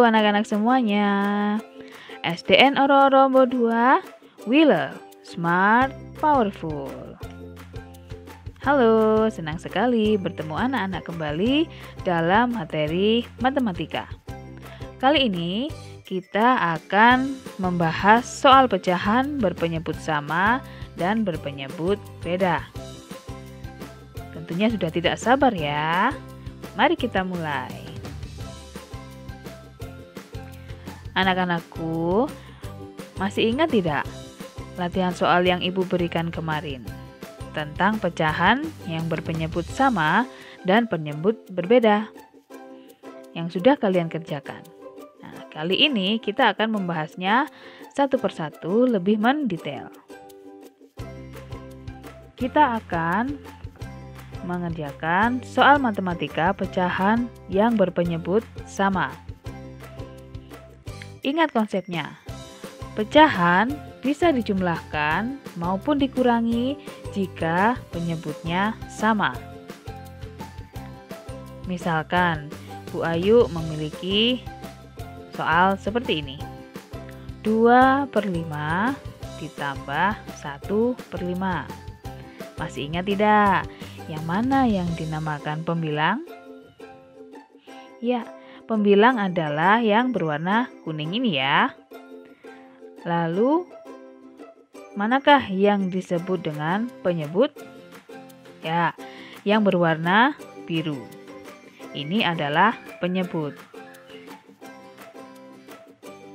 anak-anak semuanya. SDN Oro-Oro 2, we love smart, powerful. Halo, senang sekali bertemu anak-anak kembali dalam materi matematika. Kali ini kita akan membahas soal pecahan berpenyebut sama dan berpenyebut beda. Tentunya sudah tidak sabar ya. Mari kita mulai. Anak-anakku, masih ingat tidak latihan soal yang Ibu berikan kemarin tentang pecahan yang berpenyebut sama dan penyebut berbeda yang sudah kalian kerjakan? Nah, kali ini kita akan membahasnya satu persatu lebih mendetail. Kita akan mengerjakan soal matematika pecahan yang berpenyebut sama. Ingat konsepnya, pecahan bisa dijumlahkan maupun dikurangi jika penyebutnya sama. Misalkan, Bu Ayu memiliki soal seperti ini. 2/5 ditambah 1/5. Masih ingat tidak? Yang mana yang dinamakan pembilang? Ya, pembilang adalah yang berwarna kuning ini ya. Lalu, manakah yang disebut dengan penyebut? Ya, yang berwarna biru. Ini adalah penyebut.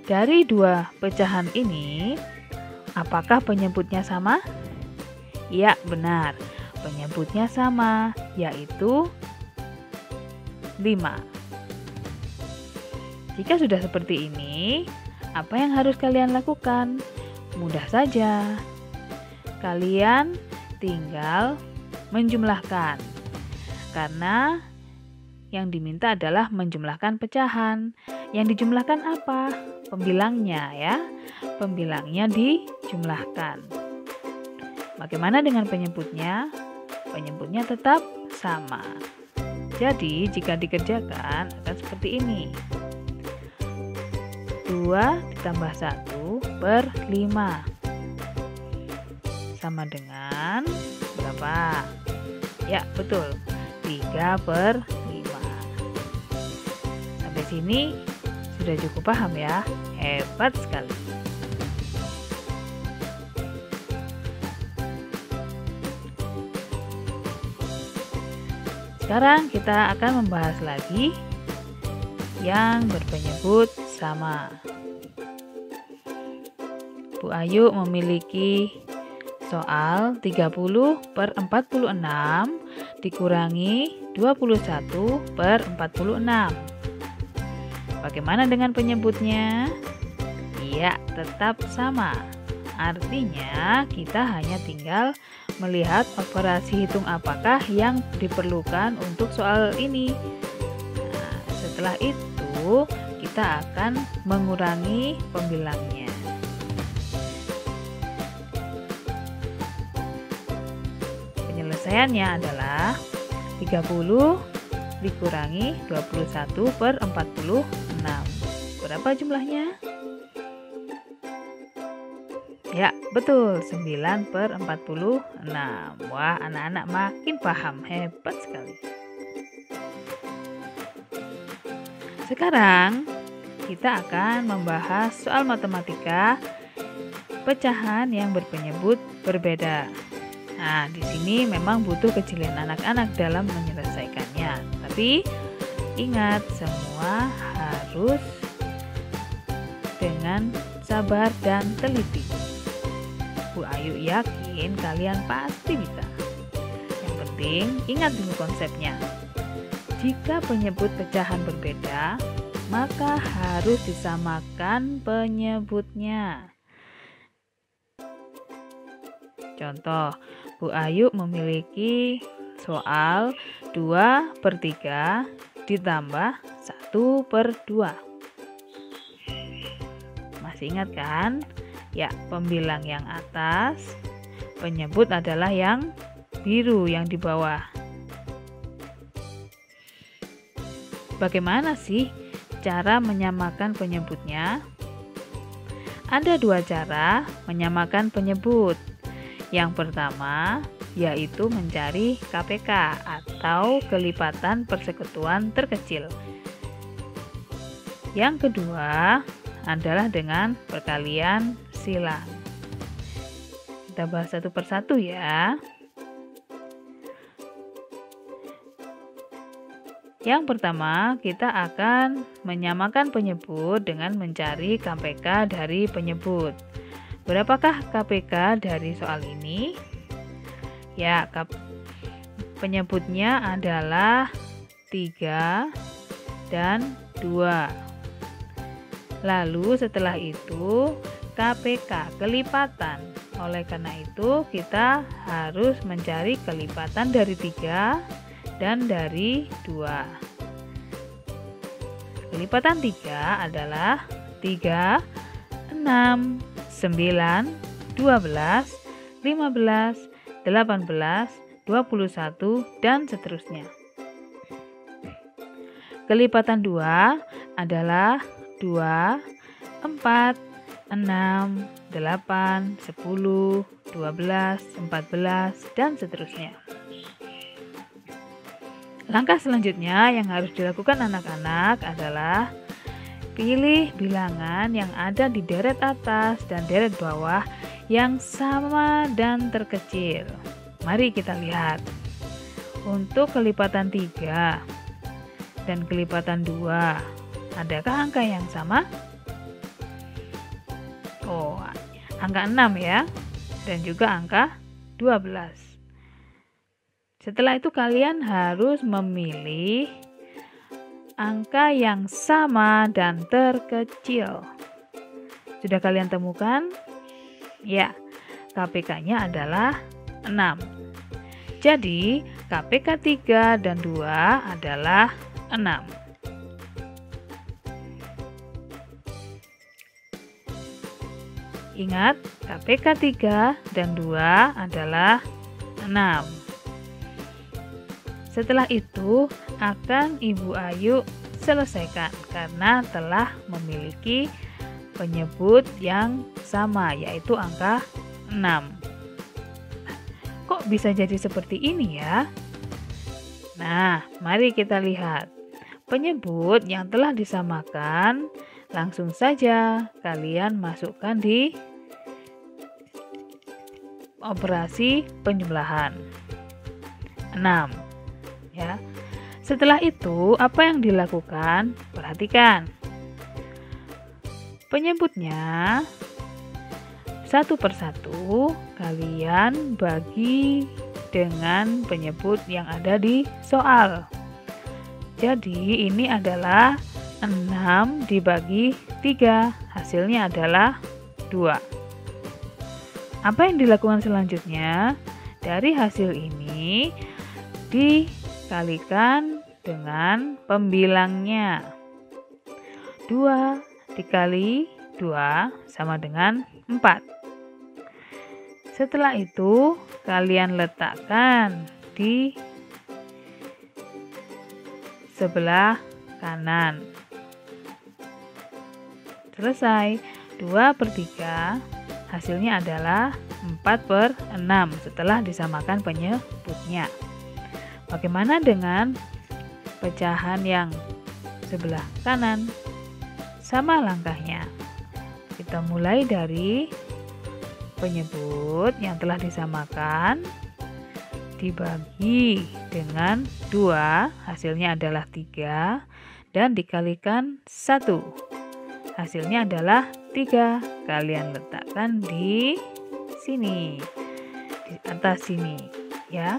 Dari dua pecahan ini, apakah penyebutnya sama? Ya, benar. Penyebutnya sama, yaitu 5. Jika sudah seperti ini, apa yang harus kalian lakukan? Mudah saja. Kalian tinggal menjumlahkan. Karena yang diminta adalah menjumlahkan pecahan. Yang dijumlahkan apa? Pembilangnya ya. Pembilangnya dijumlahkan. Bagaimana dengan penyebutnya? Penyebutnya tetap sama. Jadi, jika dikerjakan akan seperti ini. 2 ditambah 1/5 sama dengan berapa? Ya, betul. 3/5. Sampai sini sudah cukup paham ya? Hebat sekali. Sekarang kita akan membahas lagi yang berpenyebut sama. Bu Ayu memiliki soal 30/46 dikurangi 21/46. Bagaimana dengan penyebutnya? Iya, tetap sama. Artinya kita hanya tinggal melihat operasi hitung apakah yang diperlukan untuk soal ini. Nah, setelah itu kita akan mengurangi pembilangnya. Penyelesaiannya adalah 30 dikurangi 21/46. Berapa jumlahnya? Ya, betul, 9/46. Wah, anak-anak makin paham, hebat sekali. Sekarang kita akan membahas soal matematika pecahan yang berpenyebut berbeda. Nah, di sini memang butuh kejelian anak-anak dalam menyelesaikannya. Tapi ingat, semua harus dengan sabar dan teliti. Bu Ayu yakin kalian pasti bisa. Yang penting ingat dulu konsepnya. Jika penyebut pecahan berbeda, maka harus disamakan penyebutnya. Contoh, Bu Ayu memiliki soal 2/3 ditambah 1/2. Masih ingat kan? Ya, pembilang yang atas, penyebut adalah yang biru yang di bawah. Bagaimana sih cara menyamakan penyebutnya? Ada dua cara menyamakan penyebut. Yang pertama, yaitu mencari KPK atau kelipatan persekutuan terkecil. Yang kedua adalah dengan perkalian silang. Kita bahas satu persatu ya. Yang pertama, kita akan menyamakan penyebut dengan mencari KPK dari penyebut. Berapakah KPK dari soal ini? Ya, penyebutnya adalah 3 dan 2. Lalu setelah itu KPK kelipatan. Oleh karena itu kita harus mencari kelipatan dari 3 dan dari 2. Kelipatan 3 adalah 3, 6, 9, 12, 15, 18, 21, dan seterusnya. Kelipatan 2 adalah 2, 4, 6, 8, 10, 12, 14, dan seterusnya. Langkah selanjutnya yang harus dilakukan anak-anak adalah pilih bilangan yang ada di deret atas dan deret bawah yang sama dan terkecil. Mari kita lihat. Untuk kelipatan 3 dan kelipatan 2, adakah angka yang sama? Oh, angka 6 ya, dan juga angka 12. Setelah itu kalian harus memilih angka yang sama dan terkecil. Sudah kalian temukan? Ya, KPK-nya adalah 6. Jadi, KPK 3 dan 2 adalah 6. Ingat, KPK 3 dan 2 adalah 6. Setelah itu akan Ibu Ayu selesaikan karena telah memiliki penyebut yang sama, yaitu angka 6. Kok bisa jadi seperti ini ya? Nah, mari kita lihat. Penyebut yang telah disamakan, langsung saja kalian masukkan di operasi penjumlahan. 6. Ya. Setelah itu, apa yang dilakukan? Perhatikan. Penyebutnya satu persatu kalian bagi dengan penyebut yang ada di soal. Jadi ini adalah 6 dibagi 3, hasilnya adalah 2. Apa yang dilakukan selanjutnya? Dari hasil ini dikalikan dengan pembilangnya. 2 dikali 2 sama dengan 4. Setelah itu kalian letakkan di sebelah kanan. Selesai. 2/3 hasilnya adalah 4/6 setelah disamakan penyebutnya. Bagaimana dengan pecahan yang sebelah kanan? Sama langkahnya. Kita mulai dari penyebut yang telah disamakan dibagi dengan 2, hasilnya adalah 3, dan dikalikan 1. Hasilnya adalah 3. Kalian letakkan di sini, di atas sini ya.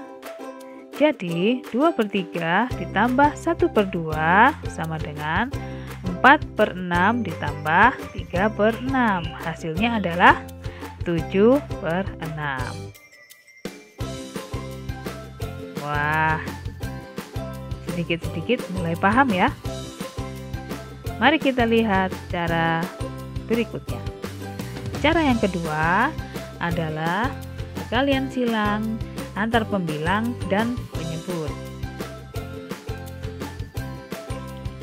Jadi 2/3 ditambah 1/2 sama dengan 4/6 ditambah 3/6. Hasilnya adalah 7/6. Wah, sedikit-sedikit mulai paham ya. Mari kita lihat cara berikutnya. Cara yang kedua adalah perkalian silang antar pembilang dan penyebut.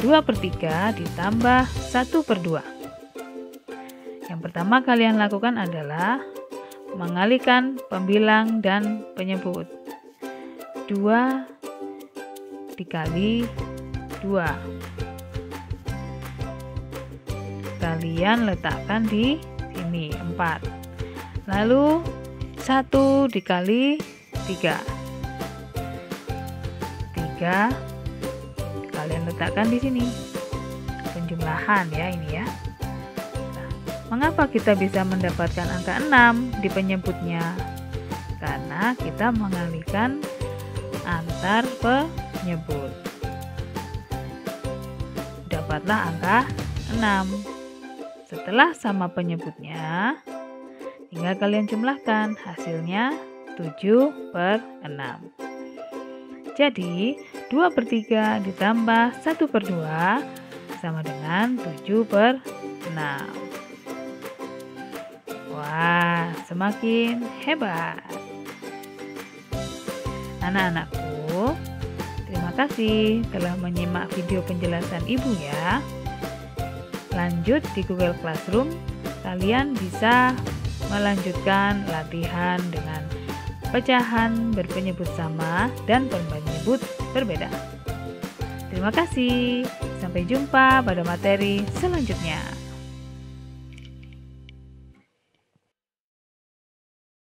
2/3 ditambah 1/2. Yang pertama kalian lakukan adalah mengalihkan pembilang dan penyebut. 2 dikali 2. Kalian letakkan di sini 4. Lalu 1 dikali 3. 3 kalian letakkan di sini. Penjumlahan ya ini ya. Nah, mengapa kita bisa mendapatkan angka 6 di penyebutnya? Karena kita mengalihkan antar penyebut. Dapatlah angka 6. Setelah sama penyebutnya, tinggal kalian jumlahkan, hasilnya 7/6. Jadi 2/3 ditambah 1/2 sama dengan 7/6. Wah, semakin hebat. Anak-anakku, terima kasih telah menyimak video penjelasan Ibu ya. Lanjut di Google Classroom, kalian bisa melanjutkan latihan dengan pecahan berpenyebut sama dan penyebut berbeda. Terima kasih. Sampai jumpa pada materi selanjutnya.